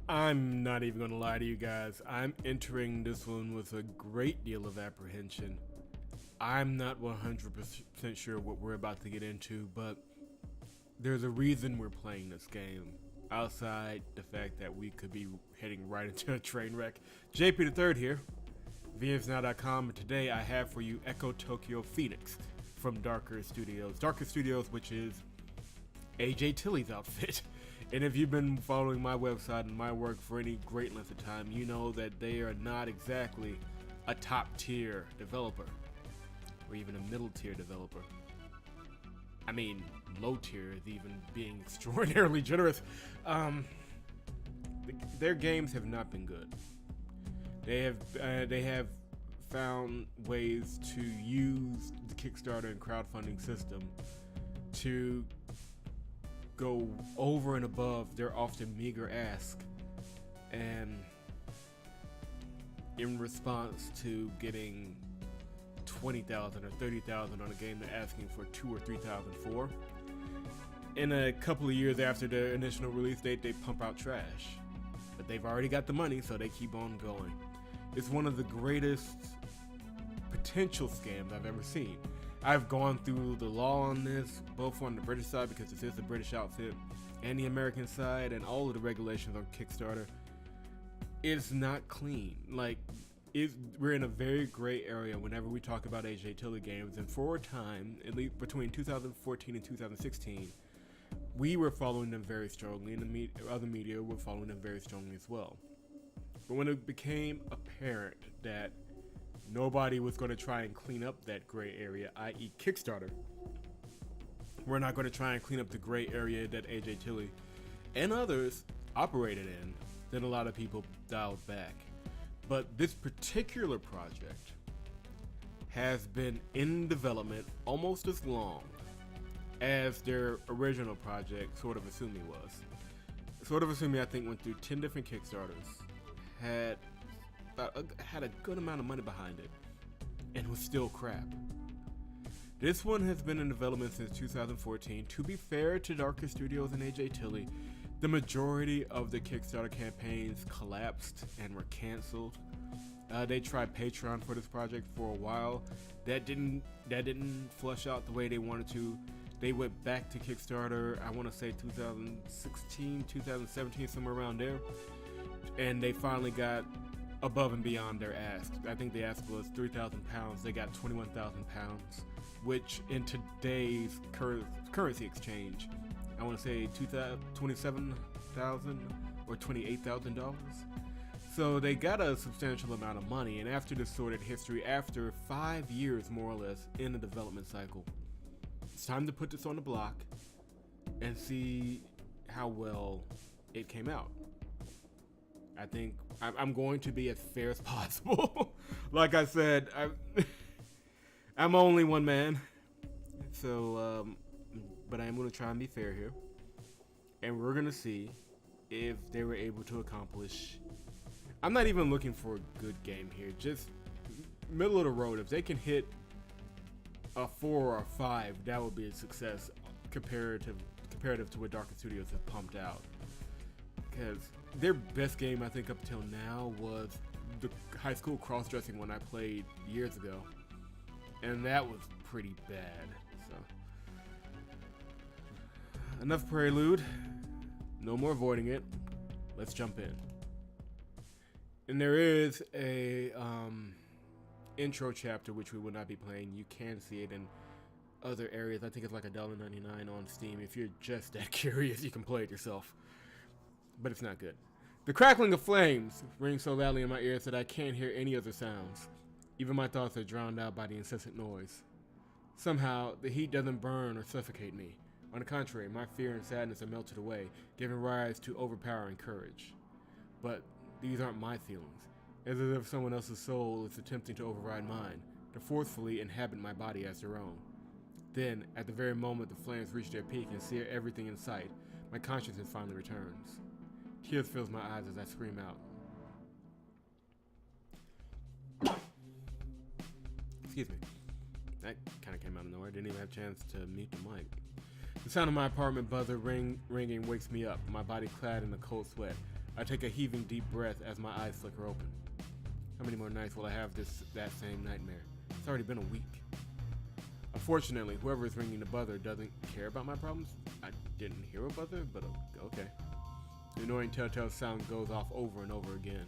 I'm not even going to lie to you guys. I'm entering this one with a great deal of apprehension. I'm not 100% sure what we're about to get into, but there's a reason we're playing this game. Outside the fact that we could be heading right into a train wreck. JP the Third here, VMsNow.com, and today I have for you Echo Tokyo Phoenix from Dharker Studios. Dharker Studios, which is AJ Tilley's outfit. And if you've been following my website and my work for any great length of time, you know that they are not exactly a top tier developer, or even a middle tier developer. I mean, low tier is even being extraordinarily generous. Their games have not been good. They have found ways to use the Kickstarter and crowdfunding system to go over and above their often meager ask, and in response to getting 20,000 or 30,000 on a game they're asking for 2,000 or 3,000 for, in a couple of years after their initial release date, they pump out trash. But they've already got the money, so they keep on going. It's one of the greatest potential scams I've ever seen. I've gone through the law on this, both on the British side, because this is a British outfit, and the American side, and all of the regulations on Kickstarter. It's not clean. We're in a very gray area whenever we talk about AJ Tilley games, and for a time, at least between 2014 and 2016, we were following them very strongly, and other media were following them very strongly as well. But when it became apparent that nobody was going to try and clean up that gray area, i.e. Kickstarter, we're not going to try and clean up the gray area that AJ Tilley and others operated in, then a lot of people dialed back. But this particular project has been in development almost as long as their original project, Sword of Shizume, was. Sword of Shizume, I think, went through 10 different Kickstarters, had a good amount of money behind it, and was still crap. This one has been in development since 2014. To be fair to Dharker Studios and AJ Tilley, the majority of the Kickstarter campaigns collapsed and were canceled. They tried Patreon for this project for a while. That didn't flush out the way they wanted to. They went back to Kickstarter, I want to say 2016, 2017, somewhere around there. And they finally got above and beyond their ask. I think the ask was £3,000. They got £21,000, which in today's currency exchange, I want to say $27,000 or $28,000. So they got a substantial amount of money, and after this sordid history, after 5 years more or less in the development cycle, it's time to put this on the block and see how well it came out. I think I'm going to be as fair as possible. Like I said, I'm only one man, so but I am going to try and be fair here, and we're going to see if they were able to accomplish. I'm not even looking for a good game here, just middle of the road. If they can hit a 4 or a 5, that would be a success comparative to what Dharker Studios have pumped out. Because their best game, I think, up till now was the high school cross-dressing one I played years ago, and that was pretty bad. So, enough prelude. No more avoiding it. Let's jump in. And there is a intro chapter which we will not be playing. You can see it in other areas. I think it's like $1.99 on Steam. If you're just that curious, you can play it yourself. But it's not good. The crackling of flames rings so loudly in my ears that I can't hear any other sounds. Even my thoughts are drowned out by the incessant noise. Somehow, the heat doesn't burn or suffocate me. On the contrary, my fear and sadness are melted away, giving rise to overpowering courage. But these aren't my feelings. As if someone else's soul is attempting to override mine, to forcefully inhabit my body as their own. Then, at the very moment the flames reach their peak and sear everything in sight, my consciousness finally returns. Tears fills my eyes as I scream out. Excuse me. That kind of came out of nowhere. Didn't even have a chance to mute the mic. The sound of my apartment buzzer ringing wakes me up, my body clad in a cold sweat. I take a heaving deep breath as my eyes flicker open. How many more nights will I have that same nightmare? It's already been a week. Unfortunately, whoever is ringing the buzzer doesn't care about my problems. I didn't hear a buzzer, but okay. The annoying telltale sound goes off over and over again.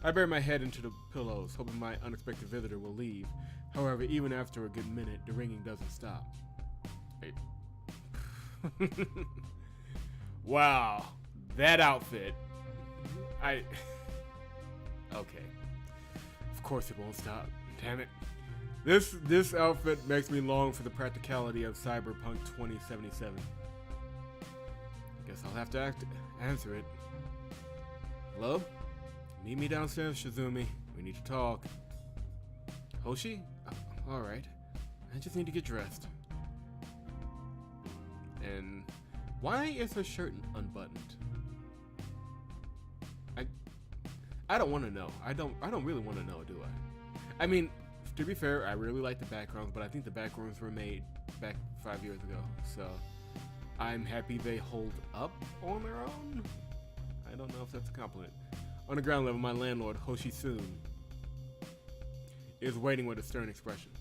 I bury my head into the pillows, hoping my unexpected visitor will leave. However, even after a good minute, the ringing doesn't stop. Wow, that outfit. Okay. Of course it won't stop. Damn it. This outfit makes me long for the practicality of Cyberpunk 2077. Guess I'll have to answer it. Hello? Meet me downstairs, Shizume. We need to talk. Hoshi? Alright. I just need to get dressed. And why is her shirt unbuttoned? I don't want to know. I don't really want to know, do I? I mean, to be fair, I really like the backgrounds, but I think the backgrounds were made back 5 years ago, so I'm happy they hold up on their own. I don't know if that's a compliment. On the ground level, my landlord, Shizume, is waiting with a stern expression.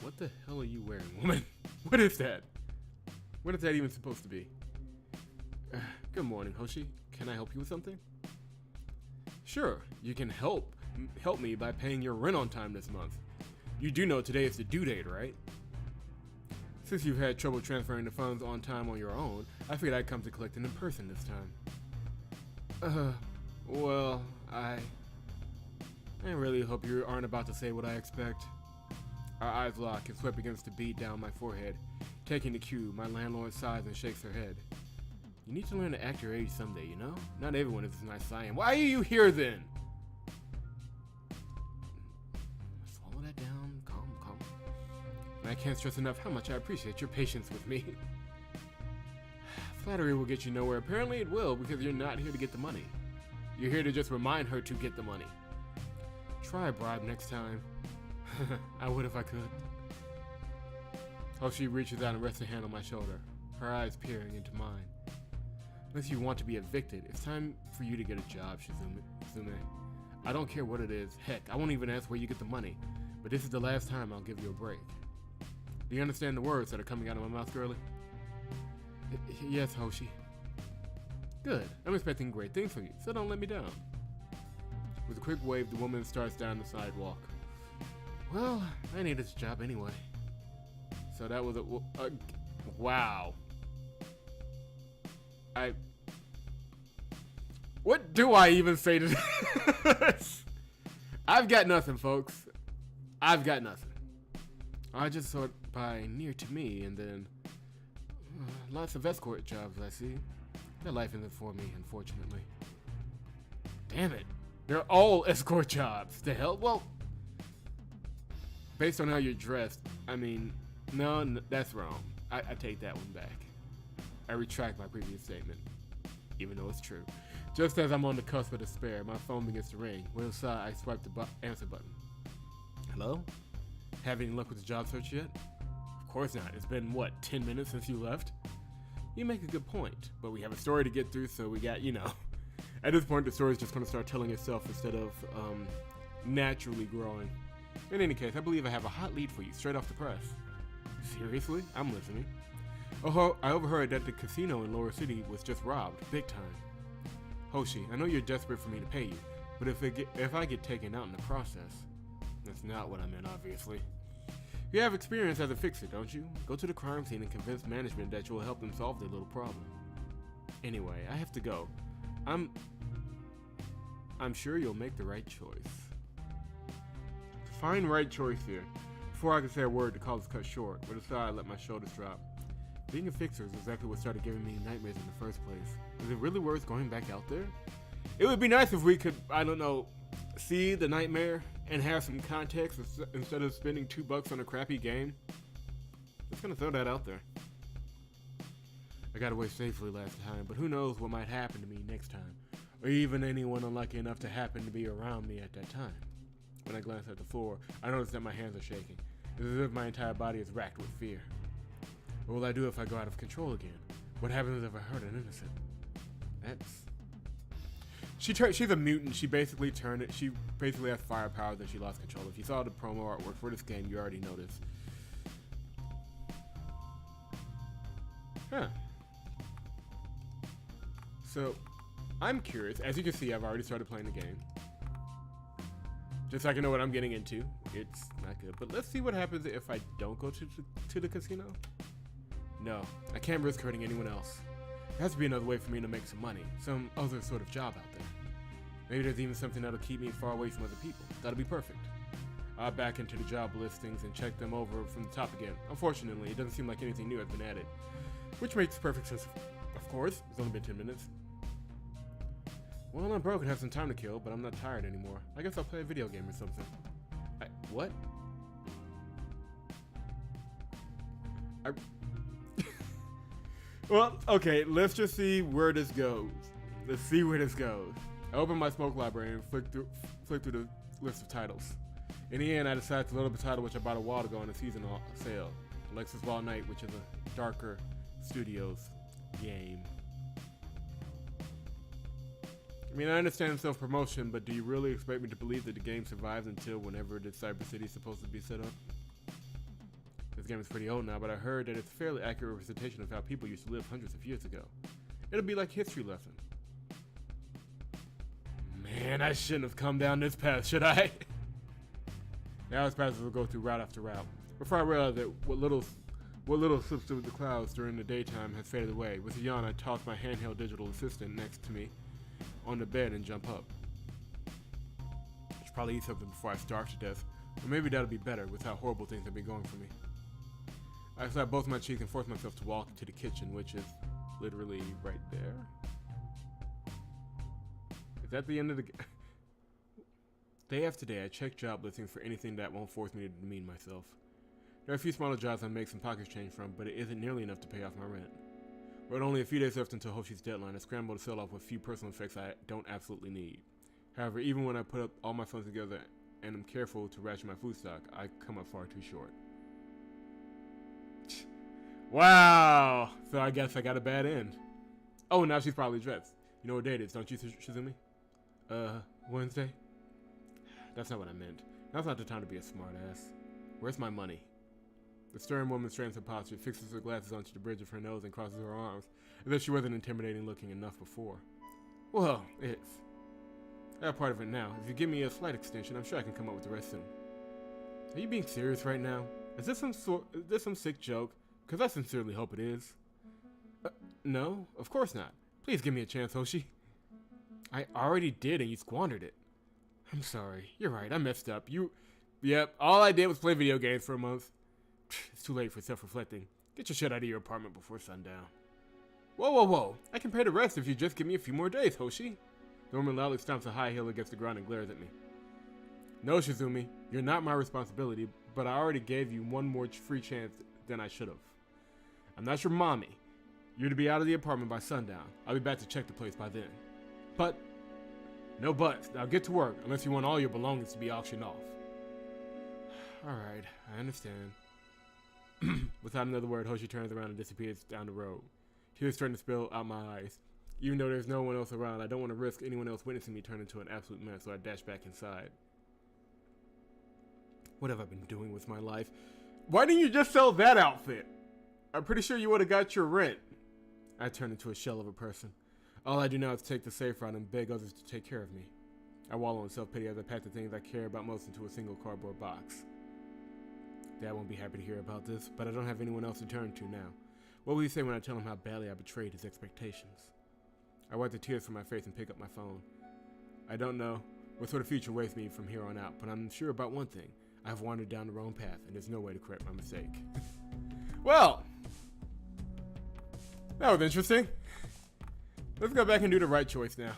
What the hell are you wearing, woman? What is that? What is that even supposed to be? Good morning, Hoshi. Can I help you with something? Sure, you can help me by paying your rent on time this month. You do know today is the due date, right? Since you've had trouble transferring the funds on time on your own, I figured I'd come to collect it in person this time. Well, I really hope you aren't about to say what I expect. Our eyes lock and sweat begins to beat down my forehead. Taking the cue, my landlord sighs and shakes her head. You need to learn to act your age someday, you know? Not everyone is as nice as I am. Why are you here then? Swallow that down, calm. And I can't stress enough how much I appreciate your patience with me. Flattery will get you nowhere. Apparently it will, because you're not here to get the money. You're here to just remind her to get the money. Try a bribe next time. I would if I could. Hoshi reaches out and rests a hand on my shoulder, her eyes peering into mine. Unless you want to be evicted, it's time for you to get a job, Shizume. I don't care what it is. Heck, I won't even ask where you get the money. But this is the last time I'll give you a break. Do you understand the words that are coming out of my mouth, girlie? Yes, Hoshi. Good. I'm expecting great things from you, so don't let me down. With a quick wave, the woman starts down the sidewalk. Well, I need this job anyway. So that was wow. What do I even say to this? I've got nothing, folks. I've got nothing. I just sort by near to me, and then lots of escort jobs I see. That life isn't for me, unfortunately. Damn it. They're all escort jobs. The hell? Well, based on how you're dressed, I mean, no, that's wrong. I take that one back. I retract my previous statement, even though it's true. Just as I'm on the cusp of despair, my phone begins to ring. With a sigh, I swipe the answer button. Hello? Having luck with the job search yet? Of course not. It's been, what, 10 minutes since you left? You make a good point, but we have a story to get through, so we got, At this point, the story's just going to start telling itself instead of naturally growing. In any case, I believe I have a hot lead for you, straight off the press. Seriously? I'm listening. Oh, I overheard that the casino in Lower City was just robbed, big time. Hoshi, I know you're desperate for me to pay you, but if I get taken out in the process, that's not what I meant, obviously. You have experience as a fixer, don't you? Go to the crime scene and convince management that you'll help them solve their little problem. Anyway, I have to go. I'm sure you'll make the right choice. Fine right choice here. Before I could say a word, the call is cut short. With a sigh, I let my shoulders drop. Being a fixer is exactly what started giving me nightmares in the first place. Is it really worth going back out there? It would be nice if we could, see the nightmare and have some context instead of spending $2 on a crappy game. Just gonna throw that out there. I got away safely last time, but who knows what might happen to me next time, or even anyone unlucky enough to happen to be around me at that time. When I glance at the floor, I notice that my hands are shaking. It's as if my entire body is racked with fear. What will I do if I go out of control again? What happens if I hurt an innocent? She's a mutant. She basically has firepower that she lost control. If you saw the promo artwork for this game, you already noticed. Huh. So, I'm curious. As you can see, I've already started playing the game. Just so I can know what I'm getting into. It's not good. But let's see what happens if I don't go to the casino. No, I can't risk hurting anyone else. There has to be another way for me to make some money. Some other sort of job out there. Maybe there's even something that'll keep me far away from other people. That'll be perfect. I'll back into the job listings and check them over from the top again. Unfortunately, it doesn't seem like anything new has been added. Which makes perfect sense, of course. It's only been 10 minutes. Well, I'm broke and have some time to kill, but I'm not tired anymore. I guess I'll play a video game or something. What? Well, okay, let's just see where this goes. Let's see where this goes. I open my smoke library and flick through the list of titles. In the end, I decided to load up a title which I bought a while ago on a seasonal sale. Alexis Wild Night, which is a Dharker Studios game. I mean, I understand self-promotion, but do you really expect me to believe that the game survives until whenever the Cyber City is supposed to be set up? This game is pretty old now, but I heard that it's a fairly accurate representation of how people used to live hundreds of years ago. It'll be like a history lesson. Man, I shouldn't have come down this path, should I? Now this path will go through route after route. Before I realized that what little slipped through the clouds during the daytime has faded away. With a yawn, I toss my handheld digital assistant next to me on the bed and jump up. I should probably eat something before I starve to death. Or maybe that'll be better with how horrible things have been going for me. I slap both my cheeks and force myself to walk to the kitchen, which is literally right there. Is that the end of the game? Day after day, I check job listings for anything that won't force me to demean myself. There are a few smaller jobs I make some pocket change from, but it isn't nearly enough to pay off my rent. With only a few days left until Hoshi's deadline, I scramble to sell off a few personal effects I don't absolutely need. However, even when I put up all my funds together and am careful to ration my food stock, I come up far too short. Wow! So I guess I got a bad end. Oh, now she's probably dressed. You know what day it is, don't you, Shizume? Wednesday? That's not what I meant. Now's not the time to be a smartass. Where's my money? The stern woman straightens her posture, fixes her glasses onto the bridge of her nose, and crosses her arms, as if she wasn't intimidating looking enough before. Well, it's... I got part of it now. If you give me a slight extension, I'm sure I can come up with the rest soon. Are you being serious right now? Is this some sick joke? Because I sincerely hope it is. No, of course not. Please give me a chance, Hoshi. I already did, and you squandered it. I'm sorry. You're right. I messed up. Yep, all I did was play video games for a month. It's too late for self-reflecting. Get your shit out of your apartment before sundown. Whoa, whoa, whoa. I can pay the rest if you just give me a few more days, Hoshi. The woman loudly stomps a high heel against the ground and glares at me. No, Shizume. You're not my responsibility, but I already gave you one more free chance than I should have. I'm not your mommy. You're to be out of the apartment by sundown. I'll be back to check the place by then. But... no buts. Now get to work, unless you want all your belongings to be auctioned off. Alright, I understand. Without another word, Hoshi turns around and disappears down the road. Tears starting to spill out my eyes. Even though there's no one else around, I don't want to risk anyone else witnessing me turn into an absolute mess, so I dash back inside. What have I been doing with my life? Why didn't you just sell that outfit? I'm pretty sure you would have got your rent. I turn into a shell of a person. All I do now is take the safe route and beg others to take care of me. I wallow in self-pity as I pack the things I care about most into a single cardboard box. Dad won't be happy to hear about this, but I don't have anyone else to turn to now. What will he say when I tell him how badly I betrayed his expectations? I wipe the tears from my face and pick up my phone. I don't know what sort of future waits me from here on out, but I'm sure about one thing. I have wandered down the wrong path, and there's no way to correct my mistake. Well, that was interesting. Let's go back and do the right choice now.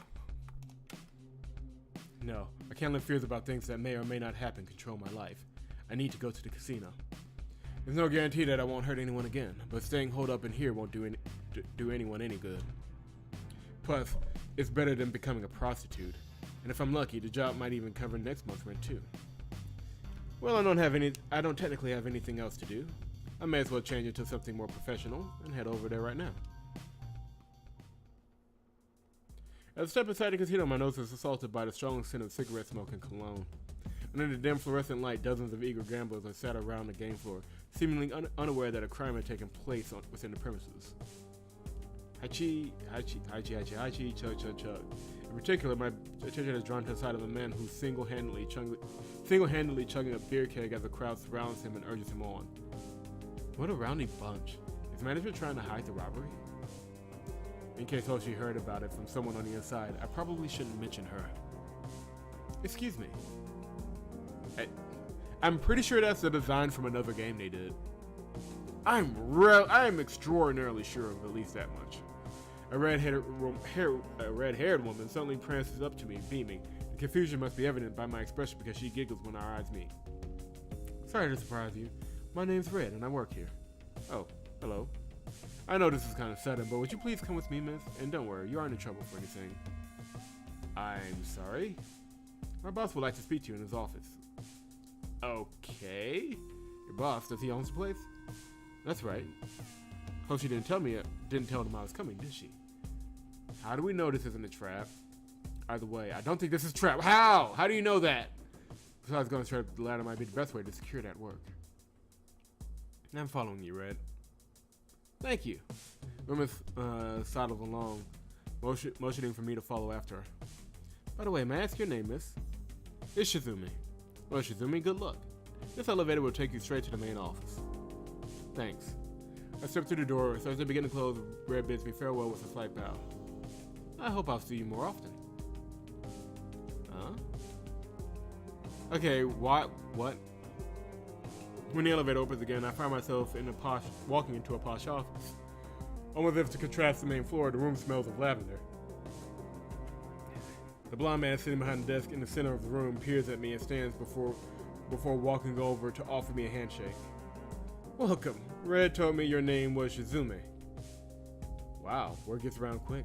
No, I can't let fears about things that may or may not happen control my life. I need to go to the casino. There's no guarantee that I won't hurt anyone again, but staying holed up in here won't do anyone any good. Plus, it's better than becoming a prostitute, and if I'm lucky, the job might even cover next month's rent too. Well, I don't technically have anything else to do. I may as well change into something more professional and head over there right now. As I step inside the casino, my nose is assaulted by the strong scent of cigarette smoke and cologne. Under the dim fluorescent light, dozens of eager gamblers are sat around the game floor, seemingly unaware that a crime had taken place within the premises. Hachi, chug, chug, chug. In particular, my attention is drawn to the side of a man who's single-handedly chugging a beer keg as the crowd surrounds him and urges him on. What a rowdy bunch. Is management trying to hide the robbery? In case Hoshi heard about it from someone on the inside, I probably shouldn't mention her. Excuse me. I'm pretty sure that's a design from another game they did. I am extraordinarily sure of at least that much. A red-haired woman suddenly prances up to me, beaming. The confusion must be evident by my expression because she giggles when our eyes meet. Sorry to surprise you. My name's Red and I work here. Oh, hello. I know this is kind of sudden, but would you please come with me, miss? And don't worry, you aren't in trouble for anything. I'm sorry? My boss would like to speak to you in his office. Okay. Your boss, does he own the place? That's right. Hope she didn't tell him I was coming, did she? How do we know this isn't a trap? Either way, I don't think this is a trap. How? How do you know that? Besides, going straight up the ladder might be the best way to secure that work. I'm following you, Red. Thank you. Woman sidles along, motioning for me to follow after her. By the way, may I ask your name, miss? It's Shizume. Well, Shizume, good luck. This elevator will take you straight to the main office. Thanks. I step through the door, so as I begin to close, Red bids me farewell with a slight bow. I hope I'll see you more often. Huh? Okay, what? When the elevator opens again, I find myself walking into a posh office. Almost as if to contrast the main floor, the room smells of lavender. The blonde man sitting behind the desk in the center of the room peers at me and stands before walking over to offer me a handshake. Welcome. Red told me your name was Shizume. Wow, word gets around quick.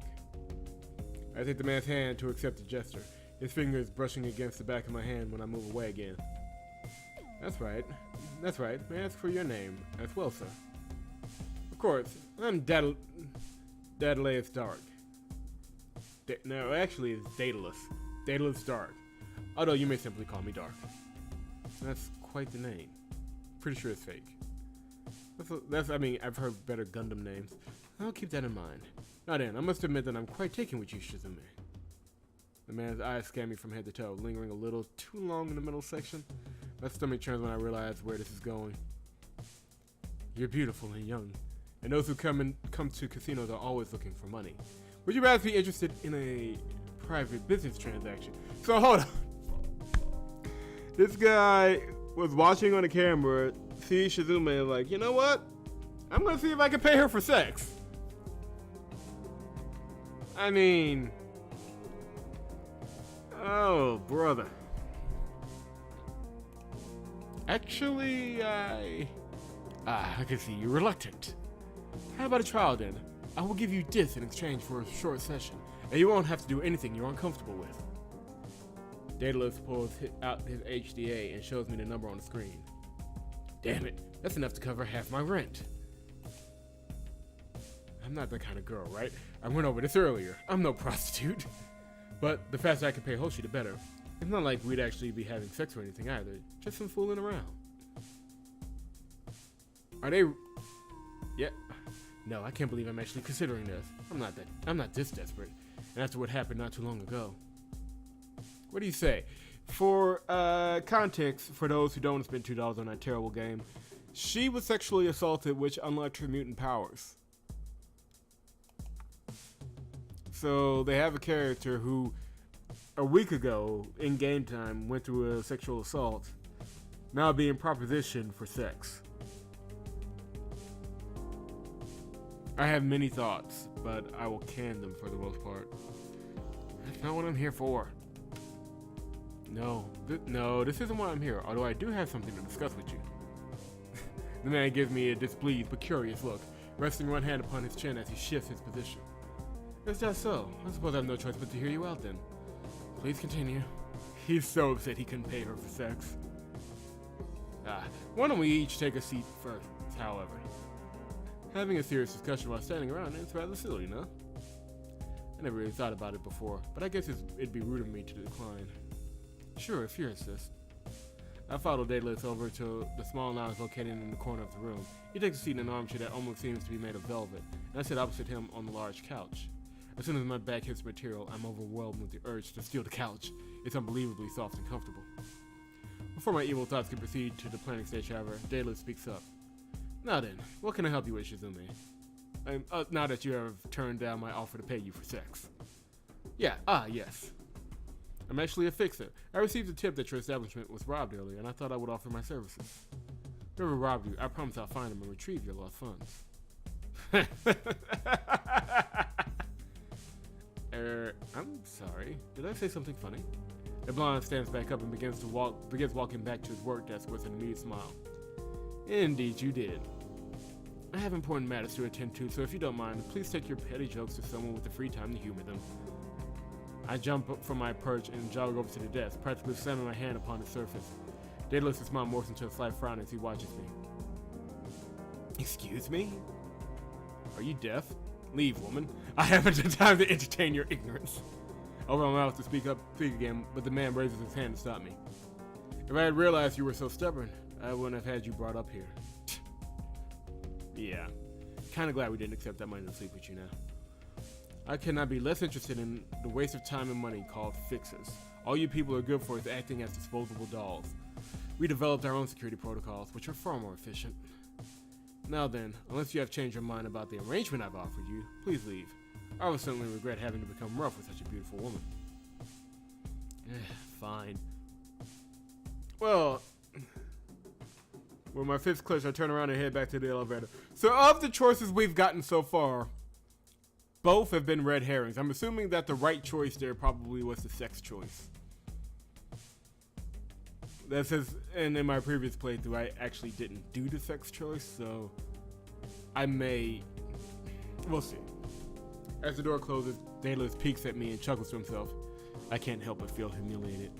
I take the man's hand to accept the gesture, his fingers brushing against the back of my hand when I move away again. That's right. May I ask for your name as well, sir? Of course, I'm Daedalus Dark. No, actually, it's Daedalus. Daedalus Dark. Although you may simply call me Dark. That's quite the name. Pretty sure it's fake. I've heard better Gundam names. I'll keep that in mind. Now then, I must admit that I'm quite taken with you, Shizume. The man's eyes scan me from head to toe, lingering a little too long in the middle section. My stomach turns when I realize where this is going. You're beautiful and young, and those who come to casinos are always looking for money. Would you rather be interested in a private business transaction? So hold on. This guy was watching on the camera, see Shizume, like, you know what? I'm gonna see if I can pay her for sex. I mean, oh, brother. Actually, I can see you're reluctant. How about a trial then? I will give you this in exchange for a short session, and you won't have to do anything you're uncomfortable with. Daedalus pulls out his HDA and shows me the number on the screen. Damn it, that's enough to cover half my rent. I'm not that kind of girl, right? I went over this earlier. I'm no prostitute. But the faster I can pay Hoshi, the better. It's not like we'd actually be having sex or anything either. Just some fooling around. Are they... Yeah. No, I can't believe I'm actually considering this. I'm not this desperate. And after what happened not too long ago. What do you say? For context, for those who don't want to spend $2 on that terrible game, she was sexually assaulted, which unlocked her mutant powers. So they have a character who, a week ago, in game time, went through a sexual assault, now being propositioned for sex. I have many thoughts, but I will can them for the most part. That's not what I'm here for. No, this isn't why I'm here, although I do have something to discuss with you. The man gives me a displeased but curious look, resting one hand upon his chin as he shifts his position. Is that so? I suppose I have no choice but to hear you out then. Please continue. He's so upset he couldn't pay her for sex. Why don't we each take a seat first, however? Having a serious discussion while standing around is rather silly, no? I never really thought about it before, but I guess it'd be rude of me to decline. Sure, if you insist. I followed Daedalus over to the small lounge located in the corner of the room. He takes a seat in an armchair that almost seems to be made of velvet, and I sit opposite him on the large couch. As soon as my back hits the material, I'm overwhelmed with the urge to steal the couch. It's unbelievably soft and comfortable. Before my evil thoughts can proceed to the planning stage, however, Daedalus speaks up. Now then, what can I help you with, Shizume? Now that you have turned down my offer to pay you for sex. Yes. I'm actually a fixer. I received a tip that your establishment was robbed earlier, and I thought I would offer my services. Whoever robbed you, I promise I'll find them and retrieve your lost funds. I'm sorry. Did I say something funny? The blonde stands back up and begins walking back to his work desk with an amused smile. Indeed, you did. I have important matters to attend to, so if you don't mind, please take your petty jokes to someone with the free time to humor them. I jump up from my perch and jog over to the desk, practically slamming my hand upon the surface. Daedalus' smile morphs into a slight frown as he watches me. Excuse me? Are you deaf? Leave, woman. I haven't the time to entertain your ignorance. I open my mouth to speak again, but the man raises his hand to stop me. If I had realized you were so stubborn, I wouldn't have had you brought up here. Yeah. Kinda glad we didn't accept that money to sleep with you now. I cannot be less interested in the waste of time and money called fixers. All you people are good for is acting as disposable dolls. We developed our own security protocols, which are far more efficient. Now then, unless you have changed your mind about the arrangement I've offered you, please leave. I will certainly regret having to become rough with such a beautiful woman. Fine. Well, with my fist clenched, I turn around and head back to the elevator. So of the choices we've gotten so far, both have been red herrings. I'm assuming that the right choice there probably was the sex choice. That says, and in my previous playthrough, I actually didn't do the sex choice, so we'll see. As the door closes, Daedalus peeks at me and chuckles to himself. I can't help but feel humiliated.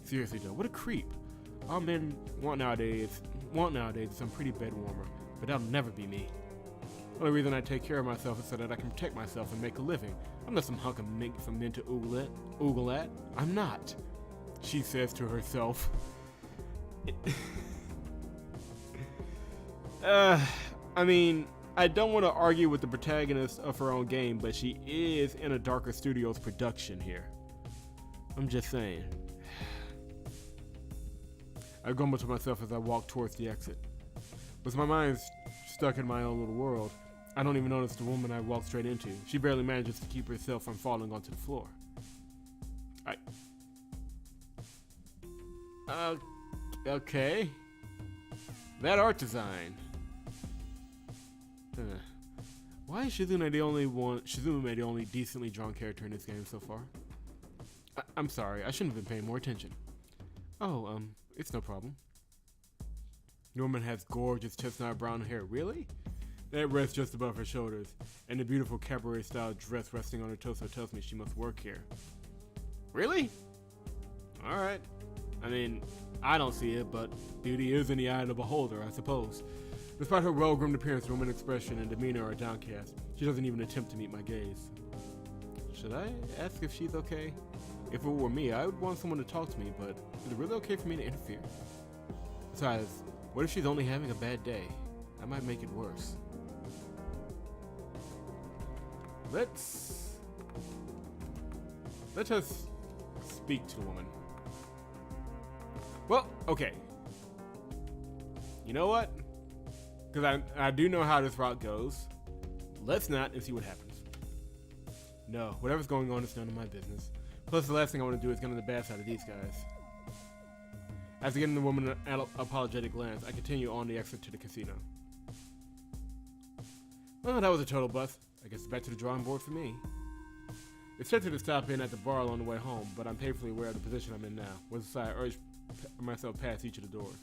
Seriously though, what a creep. All men want nowadays is some pretty bed warmer, but that'll never be me. The only reason I take care of myself is so that I can protect myself and make a living. I'm not some hunk of mink for men to oogle at. I'm not, she says to herself. I mean, I don't want to argue with the protagonist of her own game, but she is in a Dharker Studios production here. I'm just saying. I grumble to myself as I walk towards the exit. With my mind stuck in my own little world, I don't even notice the woman I walk straight into. She barely manages to keep herself from falling onto the floor. Okay. That art design. Why is Shizume the only decently drawn character in this game so far? I'm sorry, I shouldn't have been paying more attention. Oh, it's no problem. The woman has gorgeous chestnut brown hair. Really? That rests just above her shoulders, and the beautiful cabaret-style dress resting on her torso tells me she must work here. Really? Alright. I mean, I don't see it, but beauty is in the eye of the beholder, I suppose. Despite her well-groomed appearance, the woman's expression and demeanor are downcast. She doesn't even attempt to meet my gaze. Should I ask if she's okay? If it were me, I would want someone to talk to me, but is it really okay for me to interfere? Besides, what if she's only having a bad day? That might make it worse. Let us speak to the woman. Well, okay. You know what? Because I do know how this route goes. Let's not and see what happens. No, whatever's going on is none of my business. Plus, the last thing I want to do is get on the bad side of these guys. After getting the woman an apologetic glance, I continue on the exit to the casino. Well, that was a total bust. I guess it's back to the drawing board for me. It's tempting to stop in at the bar on the way home, but I'm painfully aware of the position I'm in now. With a sigh, I urge myself past each of the doors.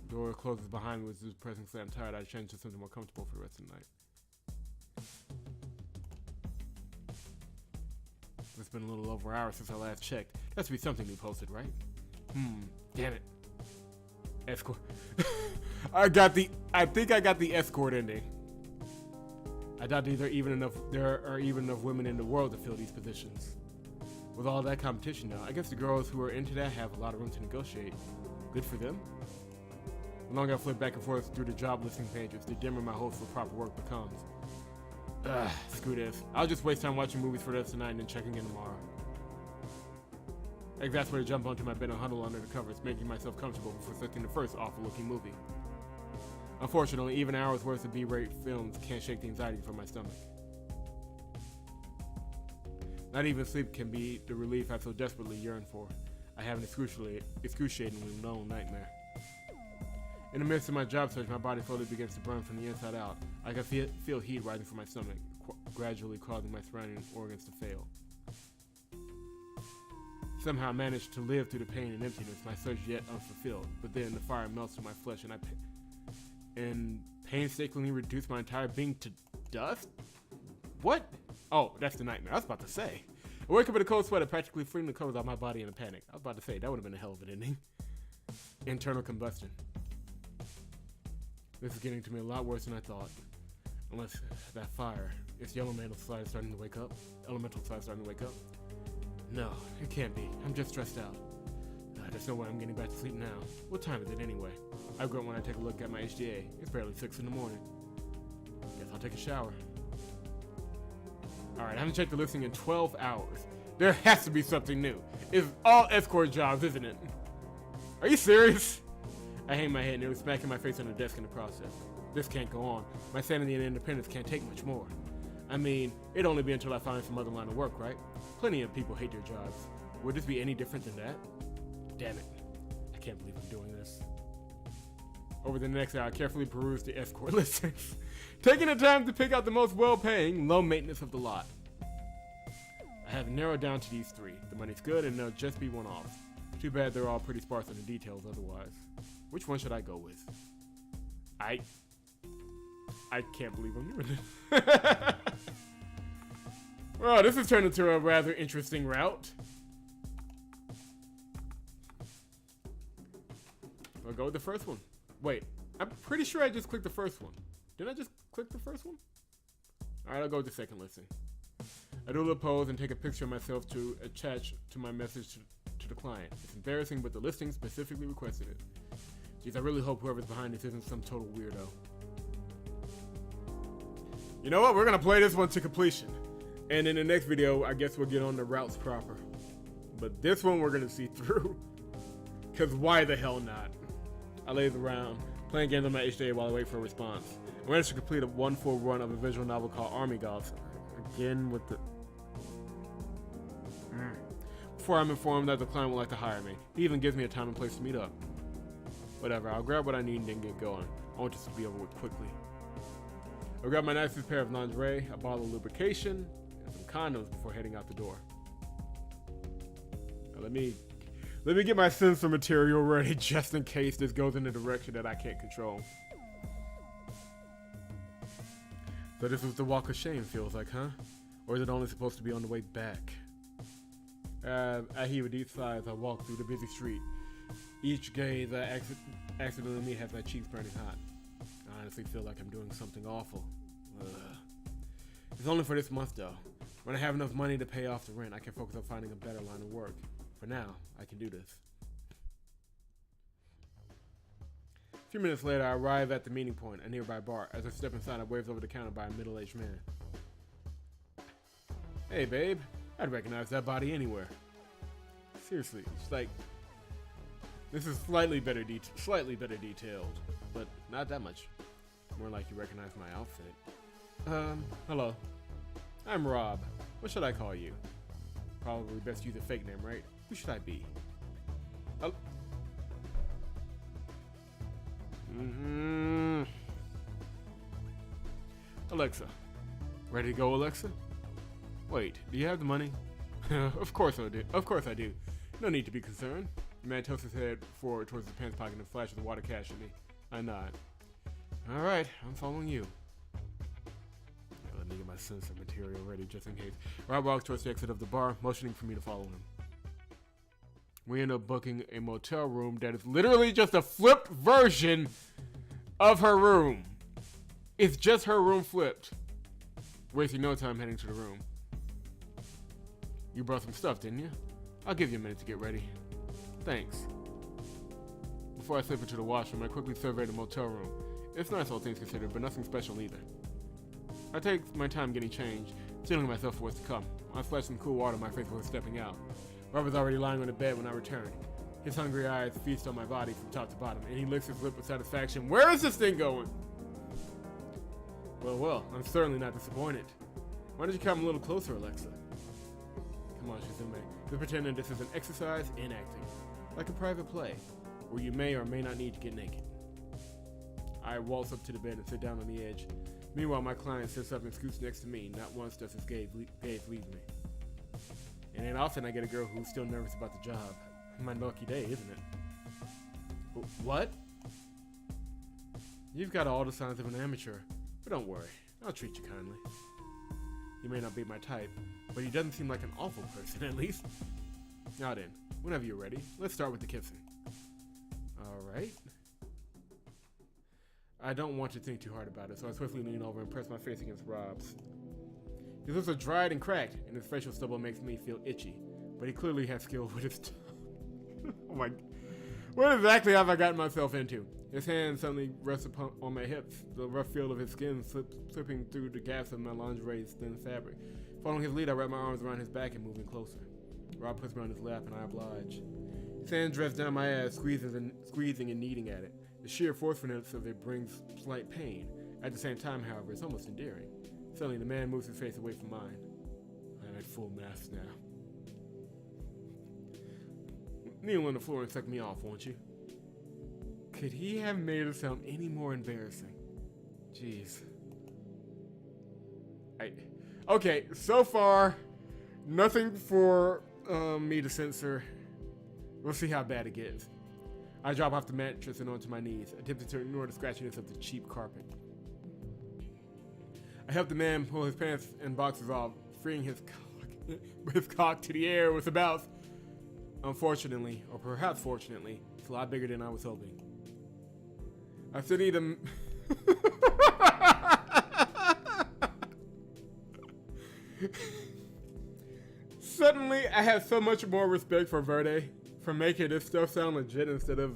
The door closes behind me with this pressing slam tired. I change to something more comfortable for the rest of the night. It's been a little over an hour since I last checked. There has to be something new posted, right? Damn it. Escort. I got the I think I got the escort ending. I doubt there are even enough women in the world to fill these positions. With all that competition now, I guess the girls who are into that have a lot of room to negotiate. Good for them. The longer I flip back and forth through the job listing pages, the dimmer my hope for proper work becomes. Screw this. I'll just waste time watching movies for the rest of the night and then checking in tomorrow. I exasperate to jump onto my bed and huddle under the covers, making myself comfortable before selecting the first awful-looking movie. Unfortunately, even hours worth of B-rate films can't shake the anxiety from my stomach. Not even sleep can be the relief I so desperately yearn for. I have an excruciatingly long nightmare. In the midst of my job search, my body slowly begins to burn from the inside out. I can feel heat rising from my stomach, gradually causing my surrounding organs to fail. Somehow I managed to live through the pain and emptiness, my search yet unfulfilled. But then the fire melts in my flesh and painstakingly reduce my entire being to dust? What? Oh, that's the nightmare. I was about to say. I wake up in a cold sweat, practically freeing the covers off my body in a panic. I was about to say, that would have been a hell of an ending. Internal combustion. This is getting to me a lot worse than I thought. Unless that fire, it's the elemental side starting to wake up. No, it can't be. I'm just stressed out. There's no way I'm getting back to sleep now. What time is it anyway? I grunt when I take a look at my HDA. It's barely 6 in the morning. Guess I'll take a shower. Alright, I haven't checked the listing in 12 hours. There has to be something new. It's all escort jobs, isn't it? Are you serious? I hang my head, nearly smacking my face on the desk in the process. This can't go on. My sanity and independence can't take much more. I mean, it'd only be until I find some other line of work, right? Plenty of people hate their jobs. Would this be any different than that? Damn it. I can't believe I'm doing this. Over the next hour, I carefully perused the escort listings, taking the time to pick out the most well-paying, low-maintenance of the lot. I have narrowed down to these 3. The money's good and they'll just be one-offs. Too bad they're all pretty sparse on the details otherwise. Which one should I go with? I can't believe I'm doing this. Well, this has turned into a rather interesting route. I'll go with the first one. Wait, I'm pretty sure I just clicked the first one. Didn't I just click the first one? Alright, I'll go with the second listing. I do a little pose and take a picture of myself to attach to my message to the client. It's embarrassing, but the listing specifically requested it. Jeez, I really hope whoever's behind this isn't some total weirdo. You know what? We're gonna play this one to completion. And in the next video, I guess we'll get on the routes proper. But this one we're gonna see through. Cause why the hell not? I laze around, playing games on my HDA while I wait for a response. I managed to complete a 1-4 run of a visual novel called Army Gods. Again with the... Before I'm informed that the client would like to hire me. He even gives me a time and place to meet up. Whatever, I'll grab what I need and then get going. I want this to be over with quickly. I'll grab my nicest pair of lingerie, a bottle of lubrication, and some condoms before heading out the door. Now let me get my sensor material ready just in case this goes in a direction that I can't control. So this is the walk of shame feels like, huh? Or is it only supposed to be on the way back? I heave a deep sigh as I walk through the busy street. Each gaze I accidentally meet has my cheeks burning hot. I honestly feel like I'm doing something awful. It's only for this month though. When I have enough money to pay off the rent, I can focus on finding a better line of work. For now, I can do this. A few minutes later, I arrive at the meeting point, a nearby bar. As I step inside, I'm waved over the counter by a middle-aged man. Hey babe, I'd recognize that body anywhere. Seriously, it's like, this is slightly better detailed, but not that much. More like you recognize my outfit. Hello. I'm Rob. What should I call you? Probably best use a fake name, right? Who should I be? Alexa. Ready to go, Alexa? Wait, do you have the money? Of course I do. Of course I do. No need to be concerned. The man tilts his head forward towards his pants pocket and flashes the water cash at me. I nod. Alright, I'm following you. Let me get my sensor material ready just in case. Rob walks towards the exit of the bar, motioning for me to follow him. We end up booking a motel room that is literally just a flipped version of her room. It's just her room flipped. Wasting no time heading to the room. You brought some stuff, didn't you? I'll give you a minute to get ready. Thanks. Before I slip into the washroom, I quickly survey the motel room. It's nice, all things considered, but nothing special either. I take my time getting changed, steeling myself for what's to come. I splash some cool water on my face before stepping out. Rob was already lying on the bed when I returned. His hungry eyes feast on my body from top to bottom, and he licks his lip with satisfaction. Where is this thing going? Well, I'm certainly not disappointed. Why don't you come a little closer, Alexa? Come on, Shizume. Let's pretend that this is an exercise in acting. Like a private play, where you may or may not need to get naked. I waltz up to the bed and sit down on the edge. Meanwhile, my client sits up and scoots next to me. Not once does his gaze leave me. And then often I get a girl who's still nervous about the job. My lucky day, isn't it? What? You've got all the signs of an amateur. But don't worry, I'll treat you kindly. He may not be my type, but he doesn't seem like an awful person, at least. Now then, whenever you're ready, let's start with the kissing. Alright. I don't want to think too hard about it, so I swiftly lean over and press my face against Rob's. His lips are dried and cracked, and his facial stubble makes me feel itchy, but he clearly has skill with his tongue. Oh my... What exactly have I gotten myself into? His hand suddenly rests on my hips, the rough feel of his skin slipping through the gaps of my lingerie's thin fabric. Following his lead, I wrap my arms around his back and moving closer. Rob puts me on his lap, and I oblige. His hand drifts down my ass, squeezing and kneading at it. The sheer forcefulness of it brings slight pain. At the same time, however, it's almost endearing. Suddenly, the man moves his face away from mine. I'm at full mast now. Kneel on the floor and suck me off, won't you? Could he have made it sound any more embarrassing? Jeez. Okay, so far, nothing for me to censor. We'll see how bad it gets. I drop off the mattress and onto my knees, attempting to ignore the scratchiness of the cheap carpet. I help the man pull his pants and boxers off, freeing his cock to the air with a mouth. Unfortunately, or perhaps fortunately, it's a lot bigger than I was hoping. I still need a... Suddenly, I have so much more respect for Verde for making this stuff sound legit instead of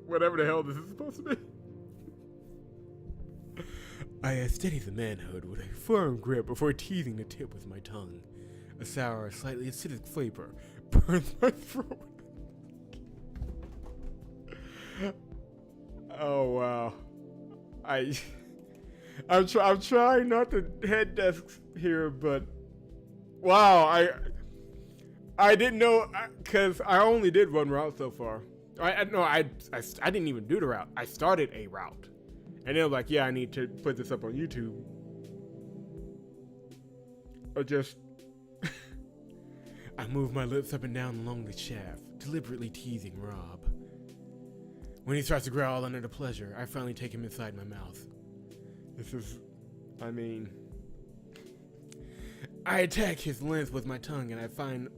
whatever the hell this is supposed to be. I steady the manhood with a firm grip before teasing the tip with my tongue. A sour, slightly acidic flavor burns my throat. Oh wow! I'm trying not to head desks here, but wow! I didn't know because I only did one route so far. I didn't even do the route. I started a route, and they were like, "Yeah, I need to put this up on YouTube." Or just I move my lips up and down along the shaft, deliberately teasing Rob. When he starts to growl under the pleasure, I finally take him inside my mouth. I attack his length with my tongue, and I find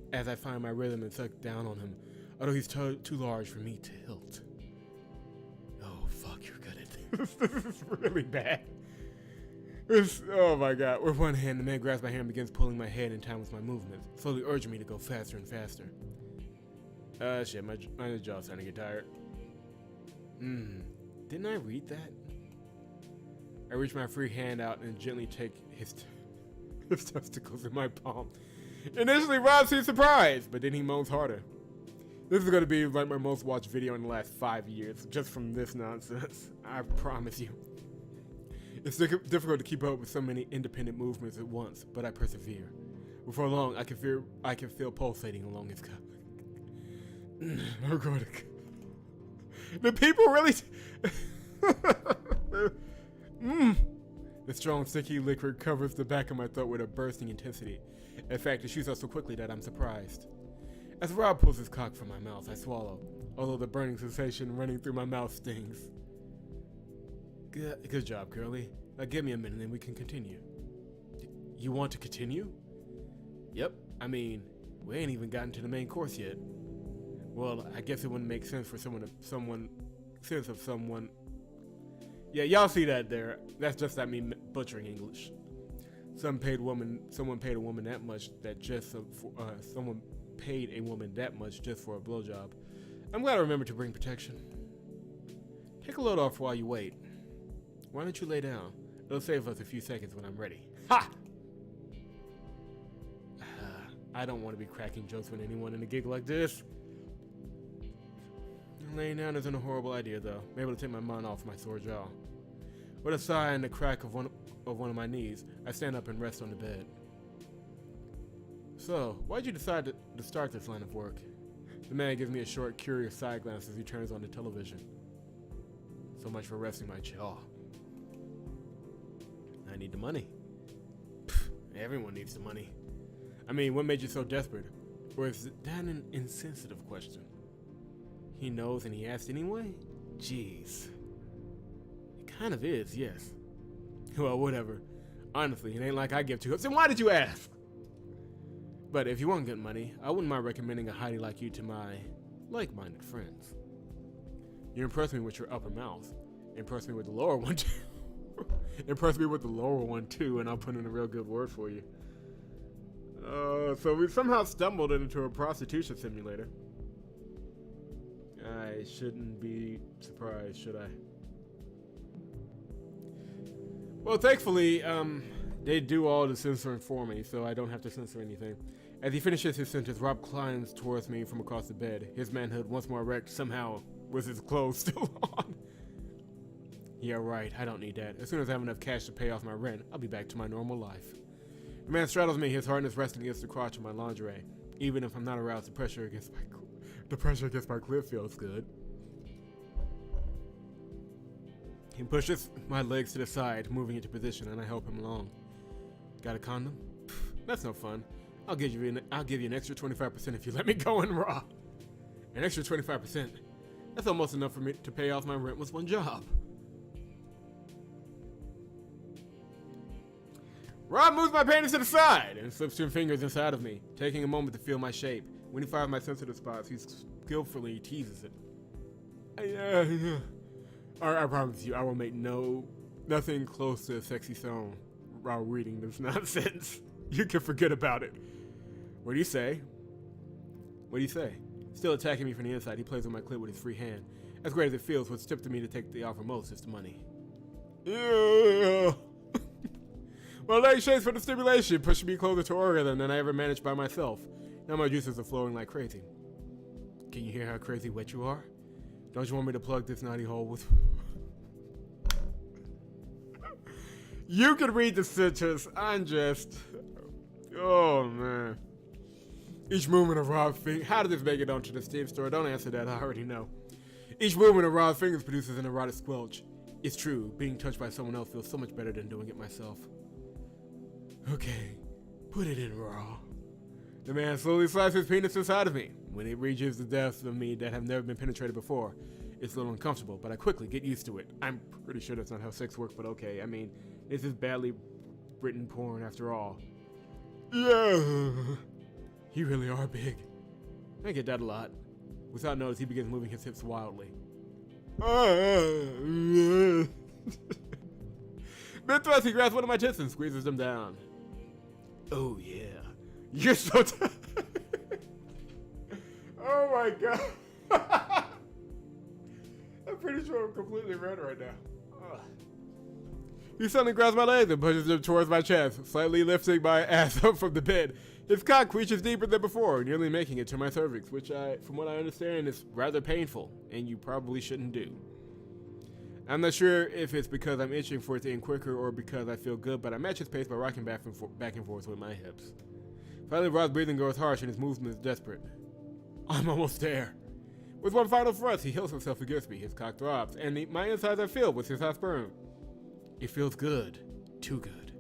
my rhythm and suck down on him, although he's too large for me to hilt. Oh fuck, you're good at this. This is really bad. Oh my god. With one hand, the man grabs my hand and begins pulling my head in time with my movements, slowly urging me to go faster and faster. Shit, my jaw's starting to get tired. Didn't I read that? I reach my free hand out and gently take his testicles in my palm. Initially, Rob seems surprised, but then he moans harder. This is going to be like my most watched video in the last 5 years, just from this nonsense. I promise you. It's difficult to keep up with so many independent movements at once, but I persevere. Before long, I can feel pulsating along his cup. Oh god. The people really... The strong, sticky liquid covers the back of my throat with a bursting intensity. In fact, it shoots out so quickly that I'm surprised. As Rob pulls his cock from my mouth, I swallow, although the burning sensation running through my mouth stings. Good job, girlie. Now give me a minute and we can continue. You want to continue? Yep. I mean, we ain't even gotten to the main course yet. Well, I guess it wouldn't make sense for someone Yeah, y'all see that there. That's just me butchering English. Someone paid a woman that much someone paid a woman that much just for a blowjob. I'm glad I remembered to bring protection. Take a load off while you wait. Why don't you lay down? It'll save us a few seconds when I'm ready. Ha! I don't want to be cracking jokes with anyone in a gig like this. Laying down isn't a horrible idea, though. I'm able to take my mind off my sore jaw. With a sigh and a crack of one of my knees, I stand up and rest on the bed. So, why'd you decide to start this line of work? The man gives me a short, curious side glance as he turns on the television. So much for resting my jaw. I need the money. Pfft, everyone needs the money. I mean, what made you so desperate? Or is that an insensitive question? He knows and he asked anyway? Jeez. It kind of is, yes. Well, whatever. Honestly, it ain't like I give two hoots. Then why did you ask? But if you want good money, I wouldn't mind recommending a hottie like you to my like-minded friends. You impress me with your upper mouth. Impress me with the lower one too. Impress me with the lower one too, and I'll put in a real good word for you. So we somehow stumbled into a prostitution simulator. I shouldn't be surprised, should I? Well, thankfully, they do all the censoring for me, so I don't have to censor anything. As he finishes his sentence, Rob climbs towards me from across the bed, his manhood once more erect, somehow with his clothes still on. Yeah, right, I don't need that. As soon as I have enough cash to pay off my rent, I'll be back to my normal life. The man straddles me, his hardness resting against the crotch of my lingerie. Even if I'm not aroused, the pressure against my clit feels good. He pushes my legs to the side, moving into position, and I help him along. Got a condom? Pfft, that's no fun. I'll give you an extra 25% if you let me go in raw. An extra 25%? That's almost enough for me to pay off my rent with one job. Rob moves my panties to the side and slips 2 fingers inside of me, taking a moment to feel my shape. When he finds my sensitive spots, he skillfully teases it. I promise you, I will make nothing close to a sexy song while reading this nonsense. You can forget about it. What do you say? What do you say? Still attacking me from the inside, he plays with my clit with his free hand. As great as it feels, what's tipped to me to take the offer most is the money. Yeah. My leg shakes for the stimulation, pushing me closer to orgasm than I ever managed by myself. Now my juices are flowing like crazy. Can you hear how crazy wet you are? Don't you want me to plug this naughty hole with... You can read the sentence. I'm just... Oh, man. Each movement of Rob's fingers... How did this make it onto the Steam store? Don't answer that. I already know. Each movement of Rob's fingers produces an erotic squelch. It's true. Being touched by someone else feels so much better than doing it myself. Okay. Put it in raw. The man slowly slides his penis inside of me. When it reaches the depths of me that have never been penetrated before, it's a little uncomfortable, but I quickly get used to it. I'm pretty sure that's not how sex works, but okay. I mean, this is badly written porn after all. Yeah. You really are big. I get that a lot. Without notice, he begins moving his hips wildly. Mid-thrust, he grabs one of my tits and squeezes them down. Oh, yeah. You're so Oh, my God. I'm pretty sure I'm completely red right now. Ugh. He suddenly grabs my legs and pushes them towards my chest, slightly lifting my ass up from the bed. His cock reaches deeper than before, nearly making it to my cervix, which from what I understand, is rather painful, and you probably shouldn't do. I'm not sure if it's because I'm itching for it to end quicker or because I feel good, but I match his pace by rocking back and forth with my hips. Finally, Rob's breathing grows harsh and his movement is desperate. I'm almost there. With one final thrust, he heals himself against me. His cock throbs, and my insides are filled with his hot sperm. It feels good. Too good.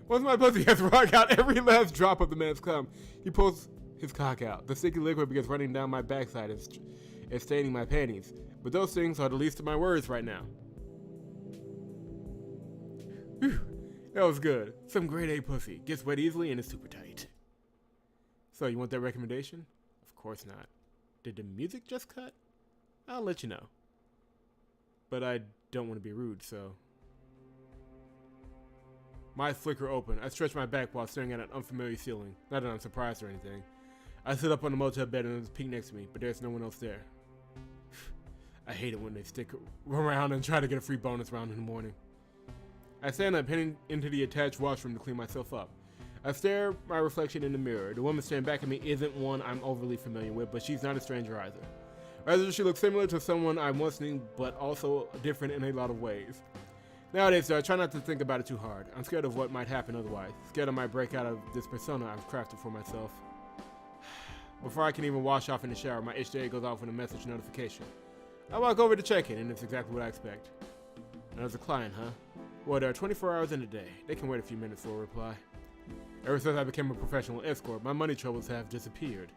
Once my pussy has wrung out every last drop of the man's cum, he pulls his cock out. The sticky liquid begins running down my backside and staining my panties. But those things are the least of my worries right now. Whew, that was good. Some grade A pussy. Gets wet easily and is super tight. So, you want that recommendation? Of course not. Did the music just cut? I'll let you know. But I don't want to be rude, so... My eyes flicker open. I stretch my back while staring at an unfamiliar ceiling. Not that I'm surprised or anything. I sit up on the motel bed and there's Pink next to me, but there's no one else there. I hate it when they stick around and try to get a free bonus round in the morning. I stand up, heading into the attached washroom to clean myself up. I stare at my reflection in the mirror. The woman standing back at me isn't one I'm overly familiar with, but she's not a stranger either. Rather, she looks similar to someone I once knew, but also different in a lot of ways. Nowadays, though, I try not to think about it too hard. I'm scared of what might happen otherwise. Scared I might break out of this persona I've crafted for myself. Before I can even wash off in the shower, my HDA goes off with a message notification. I walk over to check it, and it's exactly what I expect. Another client, huh? Well, there are 24 hours in a day. They can wait a few minutes for a reply. Ever since I became a professional escort, my money troubles have disappeared.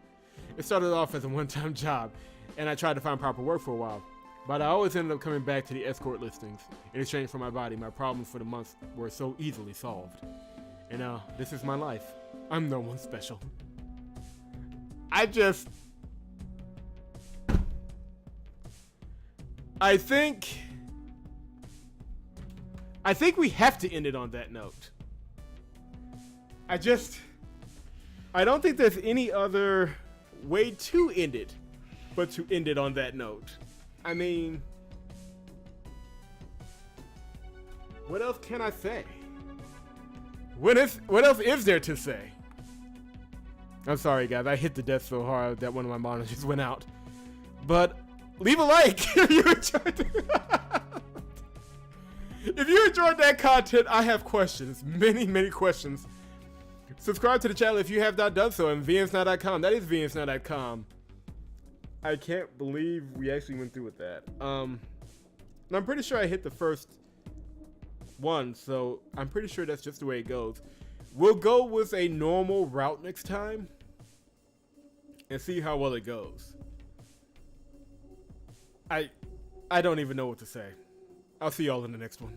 It started off as a one-time job, and I tried to find proper work for a while. But I always ended up coming back to the escort listings. In exchange for my body, my problems for the month were so easily solved. And now, this is my life. I'm no one special. I think we have to end it on that note. I don't think there's any other way to end it, but to end it on that note. I mean, what else can I say? What else is there to say? I'm sorry, guys. I hit the desk so hard that one of my monitors went out. But leave a like if you enjoyed it. If you enjoyed that content, I have questions. Many, many questions. Subscribe to the channel if you have not done so, and vnsnow.com. That is vnsnow.com. I can't believe we actually went through with that. And I'm pretty sure I hit the first one, so I'm pretty sure that's just the way it goes. We'll go with a normal route next time and see how well it goes. I don't even know what to say. I'll see y'all in the next one.